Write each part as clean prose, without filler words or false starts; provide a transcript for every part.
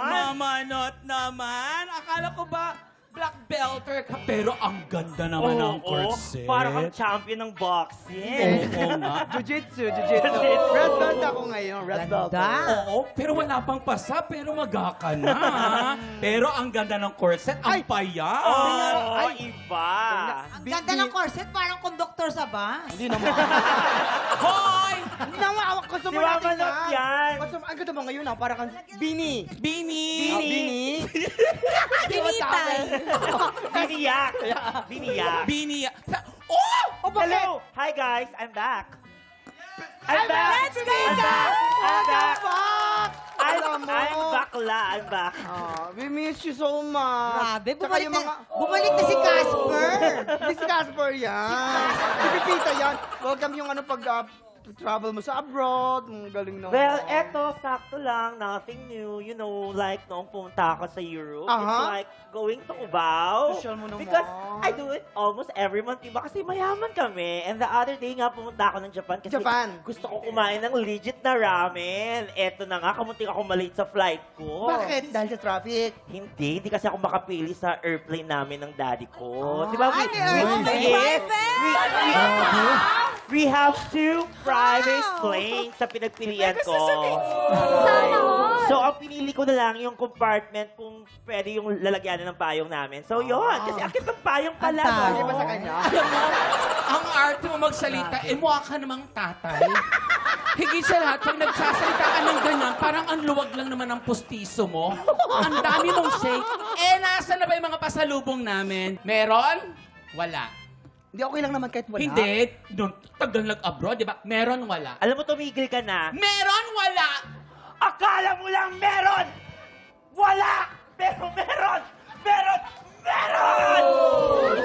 naman. Mamanot naman. Akala ko ba black belter ka, pero ang ganda naman ng corset. Parang kang champion ng boxing. Oo nga. Jiu-jitsu. Jiu-jitsu. Red belt ako ngayon, red belt. Oo, pero wala pang pasa, pero magaka na. Pero ang ganda ng corset, ang payat. Ay, iba. Ang ganda ng corset, parang conductor sa bus. Hindi naman. Hoy! Hindi naman, awak ko sa Di ba manok yan? Ang ganda mo ngayon, parang kang Bini. Bini! Bini. Binitay. Biniyak. Biniyak. Bini! Oh! Hello! Hi guys, I'm back. I'm back. Let's go I'm back. back. I'm back. Fuck! Alam mo. I'm bakla. I'm back. We miss you so much. Grabe, Tsaka bumalik yung na, mga... bumalik na si Casper. Hindi si Casper yan. Si Pipita yan. Welcome yung ano pag travel mo sa abroad. Galing na. Well, eto, sakto lang, nothing new. You know, like, noong pumunta ako sa Europe, Aha. it's like going to Cubao. Social mo naman. Because I do it almost every month, diba? Kasi mayaman kami. And the other day nga, pumunta ako ng Japan kasi Japan. gusto ko kumain ng legit na ramen. Eto na nga, kamuntik ako malate sa flight ko. Bakit? Dahil sa traffic. Hindi kasi ako makapili sa airplane namin ng daddy ko. Di ba? Ay, may airplane. Yes. Private! We have two private planes sa pinagpilian ko. Sana all. So, ang pinili ko na lang yung compartment kung pwede yung lalagyanan ng payong namin. So, yun. Kasi akit ng payong pala. Ang Hindi ba sa kanya? Alam mo, ang arte mo magsalita, mukha ka namang tatay. Higit sa lahat, pag nagsasalita ka ng ganyan, parang ang luwag lang naman ang pustiso mo. Ang dami mong shake. Nasa na ba yung mga pasalubong namin? Meron? Wala. Hindi, okay lang naman kahit wala. Hindi. Nung tagal nag-abroad, di ba? Meron, wala. Alam mo, tumigil ka na. Meron, wala! Akala mo lang meron! Wala! Pero meron! Meron! Meron!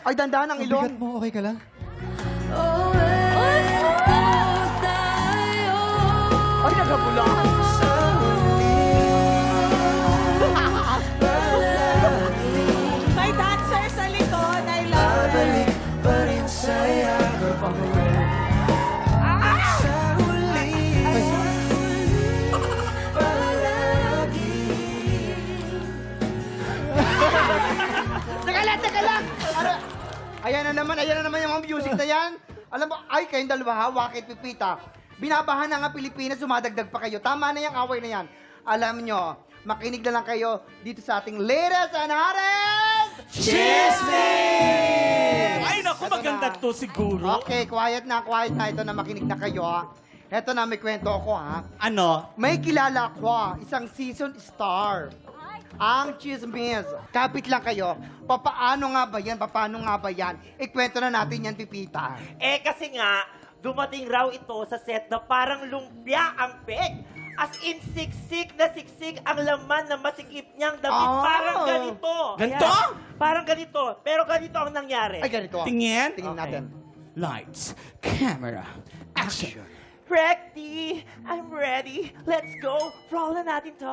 Ay, dandahan ang ilong. mo, okay ka lang? Ay, nagabula. May dancer sa likod. I love it. Teka lang! Ano? Ayan na naman yung mga music na yan. Alam mo, ay, kayong dalawa ha, Wakit Pipita. Binabahan na nga Pilipinas, sumadagdag pa kayo. Tama na yung away na yan. Alam nyo, makinig na lang kayo dito sa ating latest and hottest Chismis! Ay, naku, Ito maganda na. to siguro. Okay, quiet na. Ito na, makinig na kayo ha. Ito na, may kwento ako ha. Ano? May kilala ako, isang season star. Ang chismis. Kapit lang kayo. Papaano nga ba yan? Ikwento na natin yan, Pipita. Eh kasi nga, dumating raw ito sa set na parang lumpia ang peg. As in, siksik na siksik ang laman na masikip niyang damit. Oh. Parang ganito. Ganito? Ayan. Parang ganito. Pero ganito ang nangyari. Ay, ganito. Tingin? Tingin Okay. natin. Lights, camera, action. Rekti, I'm ready. Let's go. Roll na natin to.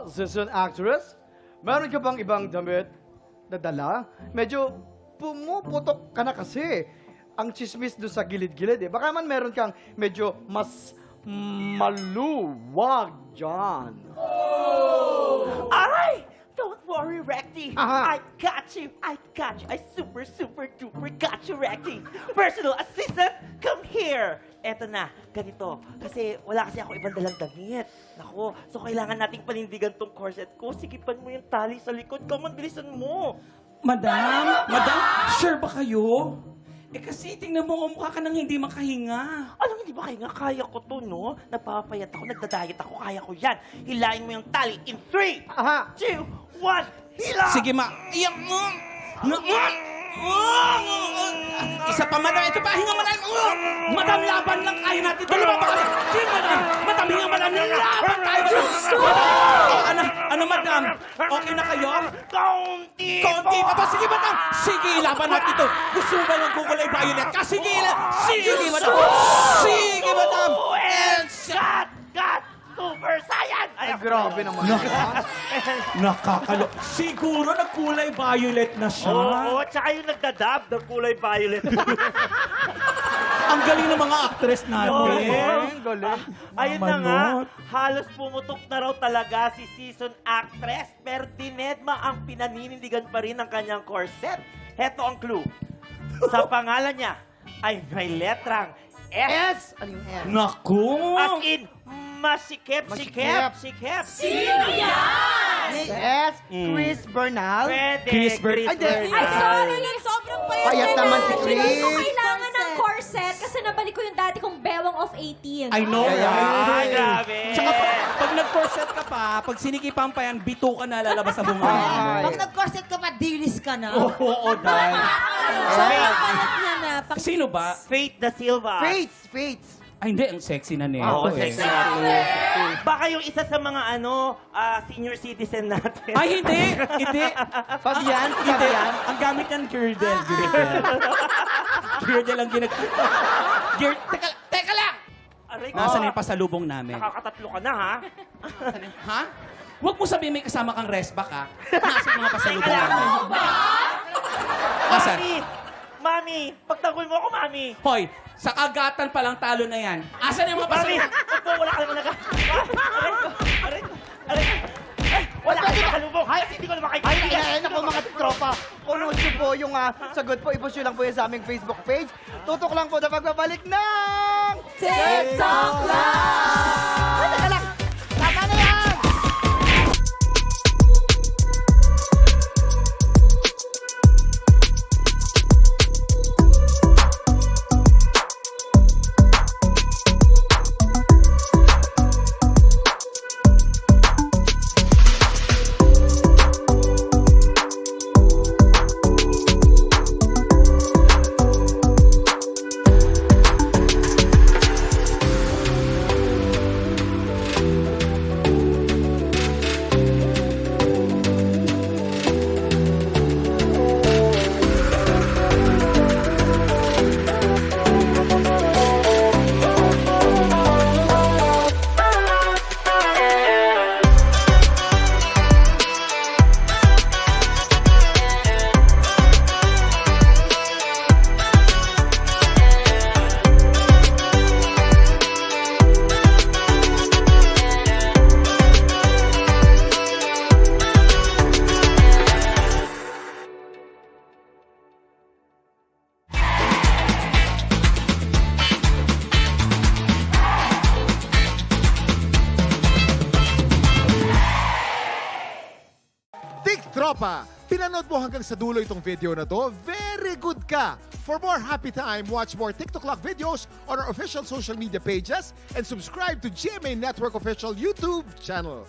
Season actress, meron ka bang ibang damit na dala? Medyo pumuputok ka na kasi. Ang chismis doon sa gilid-gilid eh. Baka man meron kang medyo mas maluwag dyan. Ay! Don't worry, Rekti. Aha. I got you. I super, super, duper got you, Rekti. Personal assistant, come here. Eto na, ganito. Kasi wala kasi ako ibang dalang damit. Nako, so kailangan nating panindigan tong corset ko. Sigipan mo yung tali sa likod. Come on, bilisan mo. Madam, sure ba kayo? Eh kasi tingnan mo, mukha ka nang hindi makahinga. Alam mo, di ba kaya nga kaya ko to, no? Nagpapayat ako, nagda-diet ako, kaya ko yan. Hilain mo yung tali in 3, Aha. 2, 1, hila! Sige, ma. Iyak mo. Isa pa, madam. Ito pa, hinga madam. Madam, laban lang kaya natin. Dalawa pa kami. Sige, madam. Madam, hinga madam. Laban tayo, madam. Ano, madam? Okay na kayo? Kaunti Konti pa ba? Sige, madam. Sige, laban natin ito. Gusto mo ba ng kukulay violet ka? Sige, sige, madam. Sige, madam. And Got! Super Saiyan! Ay, grabe naman. nakakalo. Siguro nagkulay violet na siya. Oo, tsaka yung nagdadab ng kulay violet. Ang galing ng mga actress natin. Galing. Ayun na nga, Manot. halos pumutok na raw talaga si season actress, pero dinedma ang pinaninindigan pa rin ng kanyang corset. Heto ang clue. Sa pangalan niya ay may letrang S. S! Ano yung S? Naku! As in, masikip. Si S. Chris Bernal. Pwede, Chris Bernal. Ay, Bernal. di- Ay, sorry. Sobrang payat. Payat naman si Hindi ko Chris. kailangan ng corset kasi nabalik ko yung dati kong bewang of 18. I know, Kaya- right? Ay, grabe. Tsaka pag nag-corset ka pa, pag sinikipan pa yan, bito ka na lalabas sa bunga. Ay. Pag nag-corset ka pa, dilis ka na. Oo, dahil. Sobrang payat niya na. Sino ba? Faith da Silva. Fates. Ay, hindi. Ang sexy na nito. Oo, eh. sexy natin. Baka yung isa sa mga senior citizen natin. Ay, hindi. Hindi. Fabian. Hindi. Ang gamit ng girdle. Girdle ang ginag... Teka lang! Aray ko. Nasaan yung pasalubong namin? Nakakatatlo ka na, ha? Ha? Huwag mo sabihin may kasama kang restback, ha? Nasaan yung mga pasalubong namin? Asan? Mami! Pagtanggol mo ako, Mami! Hoy, sa kagatan pa lang talo na yan. Asan yung mga Mami! pasalubong? Huwag po, wala ka naman naga... Aray ko! Aray ko! Aray ko! Ay, wala ka naman kalubong! Kasi hindi ko naman kayo Ay, naku mga tropa. Kung gusto po yung sagot po, i-post nyo lang po yan sa aming Facebook page. Tutok lang po na pagbabalik ng... TikTok Live! Ay, teka lang. Tama na yan! Tik Tropa! Pinanood mo hanggang sa dulo itong video na to? Very good ka! For more happy time, watch more TikTok Lock videos on our official social media pages and subscribe to GMA Network official YouTube channel.